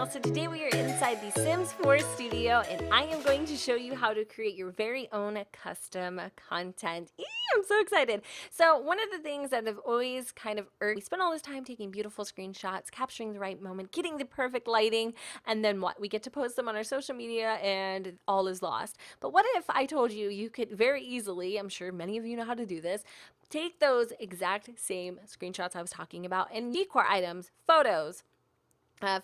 So today we are inside the Sims 4 studio and I am going to show you how to create your very own custom content. I'm so excited. So one of the things that I've always kind of we spend all this time taking beautiful screenshots, capturing the right moment, getting the perfect lighting, and then what? We get to post them on our social media and all is lost. But what if I told you you could very easily, I'm sure many of you know how to do this, take those exact same screenshots I was talking about and decor items, photos,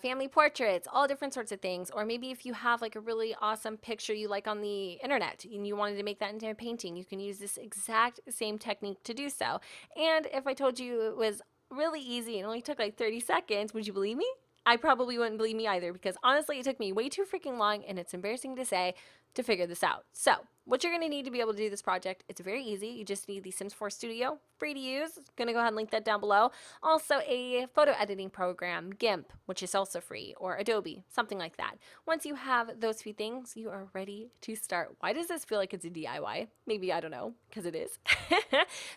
family portraits, all different sorts of things. Or maybe if you have like a really awesome picture you like on the internet and you wanted to make that into a painting, you can use this exact same technique to do so. And if I told you it was really easy and only took like 30 seconds, would you believe me? I probably wouldn't believe me either, because honestly it took me way too freaking long, and it's embarrassing to say, to figure this out. So what you're going to need to be able to do this project, it's very easy. You just need the Sims 4 Studio, free to use. Going to go ahead and link that down below. Also a photo editing program, GIMP, which is also free, or Adobe, something like that. Once you have those few things, you are ready to start. Why does this feel like it's a DIY? Maybe, I don't know, because it is.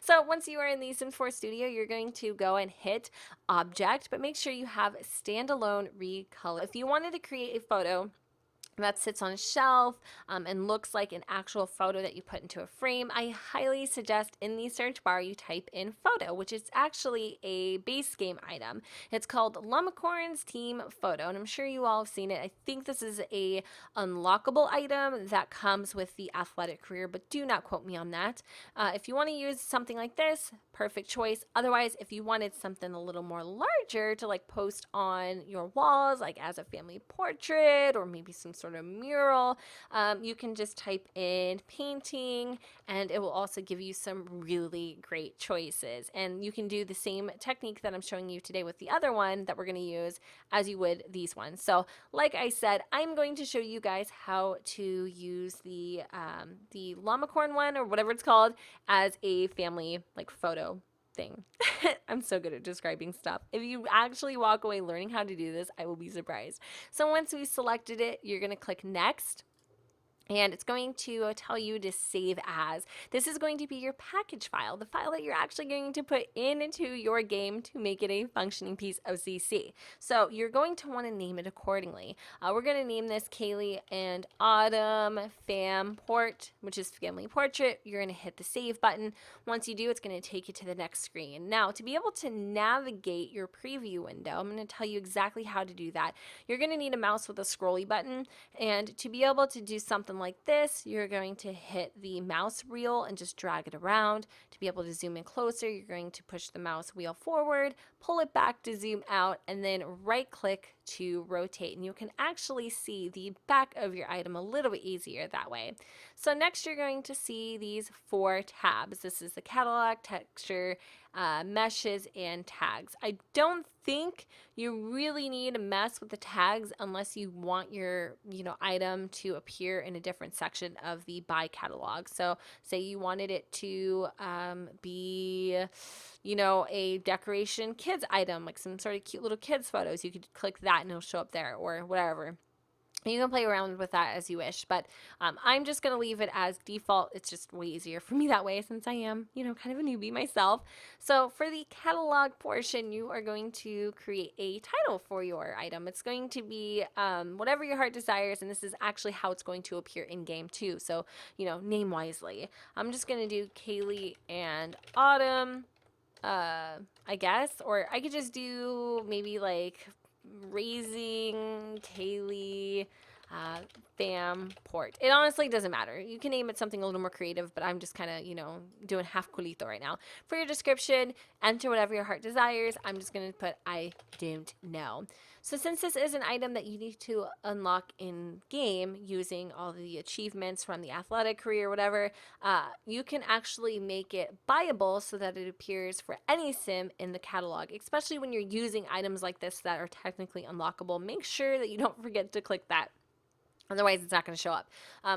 So once you are in the Sims 4 Studio, you're going to go and hit Object, but make sure you have Standalone Recolor. If you wanted to create a photo that sits on a shelf and looks like an actual photo that you put into a frame, I highly suggest in the search bar you type in photo, which is actually a base game item. It's called Lumicorn's Team Photo, and I'm sure you all have seen it. I think this is a unlockable item that comes with the athletic career, but do not quote me on that. If you want to use something like this, perfect choice. Otherwise, if you wanted something a little more larger to like post on your walls, like as a family portrait or maybe some sort of mural, you can just type in painting and it will also give you some really great choices. And you can do the same technique that I'm showing you today with the other one that we're going to use as you would these ones. So like I said, I'm going to show you guys how to use the Lumicorn one, or whatever it's called, as a family like photo thing. I'm so good at describing stuff. If you actually walk away learning how to do this, I will be surprised. So once we selected it, you're going to click next. And it's going to tell you to save as. This is going to be your package file, the file that you're actually going to put into your game to make it a functioning piece of CC. So you're going to want to name it accordingly. We're going to name this Kaylee and Autumn Fam Port, which is family portrait. You're going to hit the save button. Once you do, it's going to take you to the next screen. Now, to be able to navigate your preview window, I'm going to tell you exactly how to do that. You're going to need a mouse with a scrolly button, and to be able to do something like this, you're going to hit the mouse wheel and just drag it around. To be able to zoom in closer, you're going to push the mouse wheel forward, pull it back to zoom out, and then right click to rotate. And you can actually see the back of your item a little bit easier that way. So next you're going to see these 4 tabs. This is the catalog, texture, meshes, and tags. I don't think you really need to mess with the tags unless you want your item to appear in a different section of the by catalog. So say you wanted it to be a decoration kids item, like some sort of cute little kids photos, you could click that and it'll show up there, or whatever. You can play around with that as you wish, but I'm just going to leave it as default. It's just way easier for me that way, since I am, kind of a newbie myself. So for the catalog portion, you are going to create a title for your item. It's going to be whatever your heart desires, and this is actually how it's going to appear in game too. So, name wisely. I'm just going to do Kaylee and Autumn, I guess, or I could just do maybe like Raising Kaylee Fam Port. It honestly doesn't matter. You can name it something a little more creative, but I'm just kind of, doing half culito right now. For your description, enter whatever your heart desires. I'm just going to put I don't know. So since this is an item that you need to unlock in game using all the achievements from the athletic career, whatever, you can actually make it buyable so that it appears for any sim in the catalog, especially when you're using items like this that are technically unlockable. Make sure that you don't forget to click that Otherwise, it's not going to show up.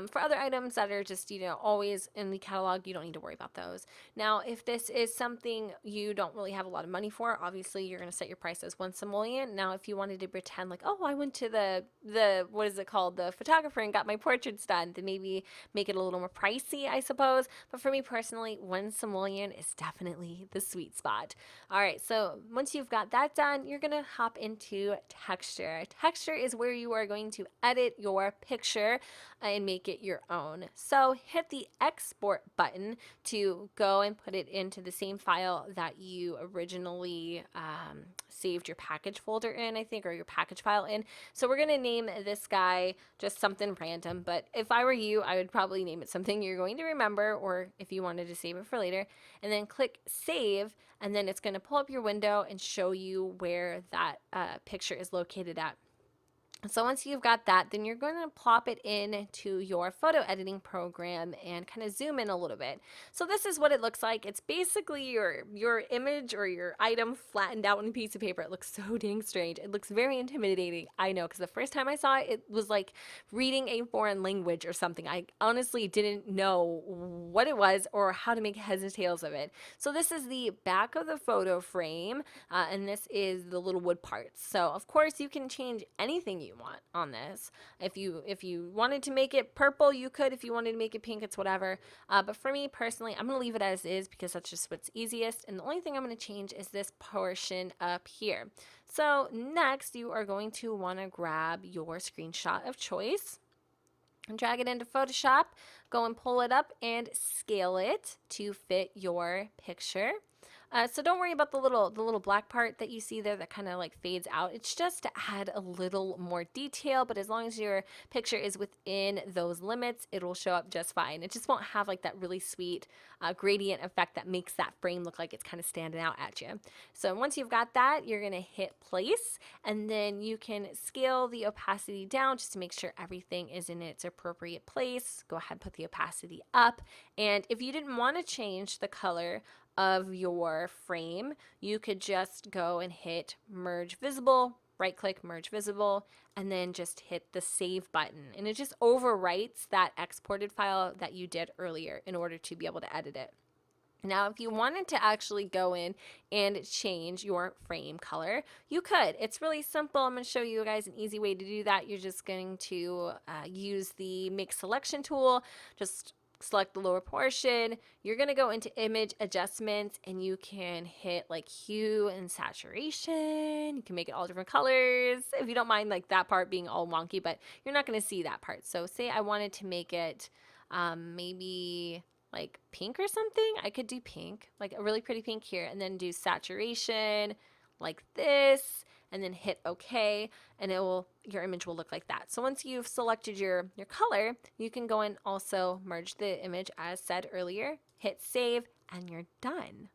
For other items that are just, always in the catalog, you don't need to worry about those. Now, if this is something you don't really have a lot of money for, obviously you're going to set your price as 1 simoleon. Now, if you wanted to pretend like, oh, I went to what is it called, the photographer and got my portraits done, then maybe make it a little more pricey, I suppose. But for me personally, 1 simoleon is definitely the sweet spot. All right, so once you've got that done, you're going to hop into texture. Texture is where you are going to edit your picture and make it your own. So hit the export button to go and put it into the same file that you originally saved your package folder in, I think, or your package file in. So we're going to name this guy just something random, but if I were you, I would probably name it something you're going to remember, or if you wanted to save it for later, and then click save, and then it's going to pull up your window and show you where that picture is located at. So once you've got that, then you're going to plop it into your photo editing program and kind of zoom in a little bit. So this is what it looks like. It's basically your image or your item flattened out on a piece of paper. It looks so dang strange. It looks very intimidating. I know, because the first time I saw it, it was like reading a foreign language or something. I honestly didn't know what it was or how to make heads and tails of it. So this is the back of the photo frame, and this is the little wood parts. So of course you can change anything you want on this. If you wanted to make it purple, you could. If you wanted to make it pink, it's whatever. But for me personally, I'm going to leave it as is because that's just what's easiest. And the only thing I'm going to change is this portion up here. So next, you are going to want to grab your screenshot of choice and drag it into Photoshop. Go and pull it up and scale it to fit your picture. So don't worry about the little black part that you see there that kind of like fades out. It's just to add a little more detail, but as long as your picture is within those limits, it will show up just fine. It just won't have like that really sweet gradient effect that makes that frame look like it's kind of standing out at you. So once you've got that, you're going to hit place, and then you can scale the opacity down just to make sure everything is in its appropriate place. Go ahead and put the opacity up, and if you didn't want to change the color of your frame, you could just go and hit merge visible, right click merge visible, and then just hit the save button, and it just overwrites that exported file that you did earlier in order to be able to edit it. Now, if you wanted to actually go in and change your frame color, you could. It's really simple. I'm going to show you guys an easy way to do that. You're just going to use the make selection tool. Just select the lower portion. You're going to go into image adjustments, and you can hit like hue and saturation. You can make it all different colors if you don't mind like that part being all wonky, but you're not going to see that part. So say I wanted to make it maybe like pink or something. I could do pink, like a really pretty pink here, and then do saturation like this, and then hit OK, and your image will look like that. So once you've selected your color, you can go and also merge the image as said earlier, hit save, and you're done.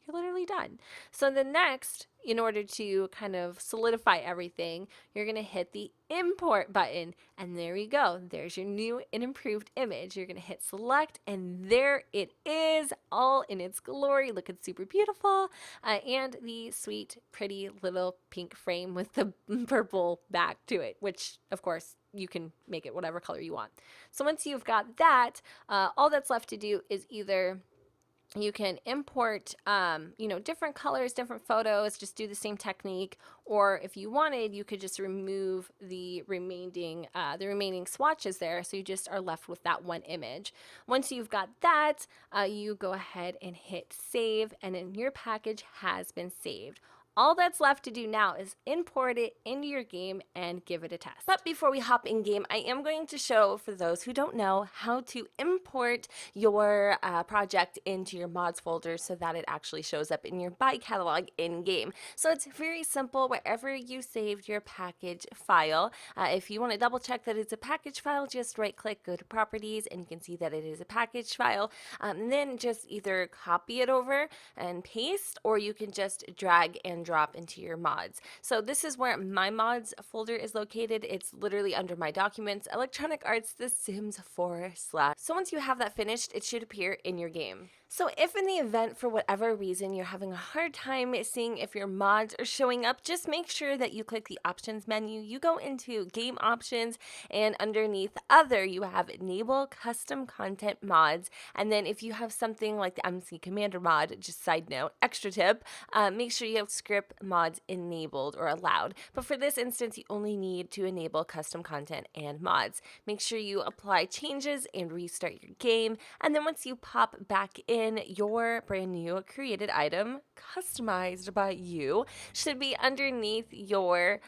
You're literally done. So the next, in order to kind of solidify everything, you're going to hit the import button, and there you go. There's your new and improved image. You're going to hit select, and there it is, all in its glory, looking super beautiful, and the sweet, pretty little pink frame with the purple back to it, which of course you can make it whatever color you want. So once you've got that, all that's left to do is either you can import, different colors, different photos, just do the same technique. Or if you wanted, you could just remove the remaining swatches there. So you just are left with that one image. Once you've got that, you go ahead and hit save, and then your package has been saved. All that's left to do now is import it into your game and give it a test. But before we hop in game, I am going to show, for those who don't know, how to import your project into your mods folder so that it actually shows up in your buy catalog in game. So it's very simple. Wherever you saved your package file, if you want to double check that it's a package file, just right click, go to properties, and you can see that it is a package file. And then just either copy it over and paste, or you can just drag and drop into your mods. So this is where my mods folder is located. It's literally under my documents, Electronic Arts, The Sims 4 /. So once you have that finished, it should appear in your game. So if in the event, for whatever reason, you're having a hard time seeing if your mods are showing up, just make sure that you click the options menu. You go into game options, and underneath other, you have enable custom content mods. And then if you have something like the MC Commander mod, just side note, extra tip, make sure you have script mods enabled or allowed. But for this instance, you only need to enable custom content and mods. Make sure you apply changes and restart your game. And then once you pop back in, your brand new created item, customized by you, should be underneath your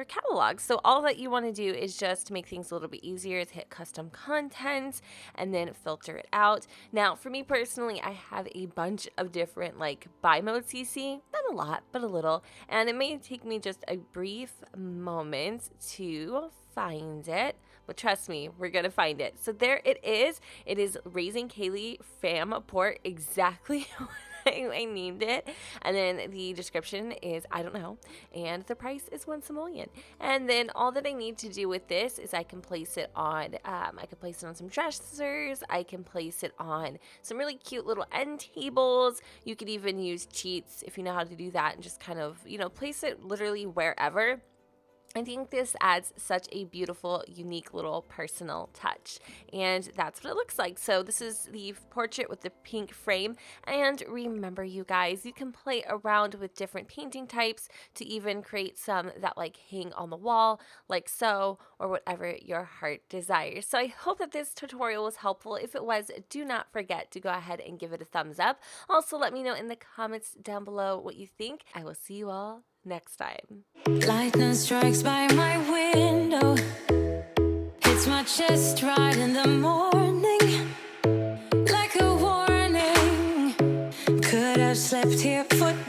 catalog. So all that you want to do is just make things a little bit easier is hit custom content and then filter it out. Now, for me personally, I have a bunch of different like buy mode CC, not a lot, but a little, and it may take me just a brief moment to find it, but trust me, we're gonna find it. So there it is. It is Raising Kaylee Fam Port, exactly what I named it. And then the description is I don't know, and the price is 1 simoleon. And then all that I need to do with this is I can place it on some dressers. I can place it on some really cute little end tables. You could even use cheats if you know how to do that, and just kind of, you know, place it literally wherever. I think this adds such a beautiful, unique little personal touch, and that's what it looks like. So this is the portrait with the pink frame, and remember, you guys, you can play around with different painting types to even create some that like hang on the wall, like so, or whatever your heart desires. So I hope that this tutorial was helpful. If it was, do not forget to go ahead and give it a thumbs up. Also, let me know in the comments down below what you think. I will see you all next time. Lightning strikes by my window, hits my chest right in the morning, like a warning. Could have slept here, foot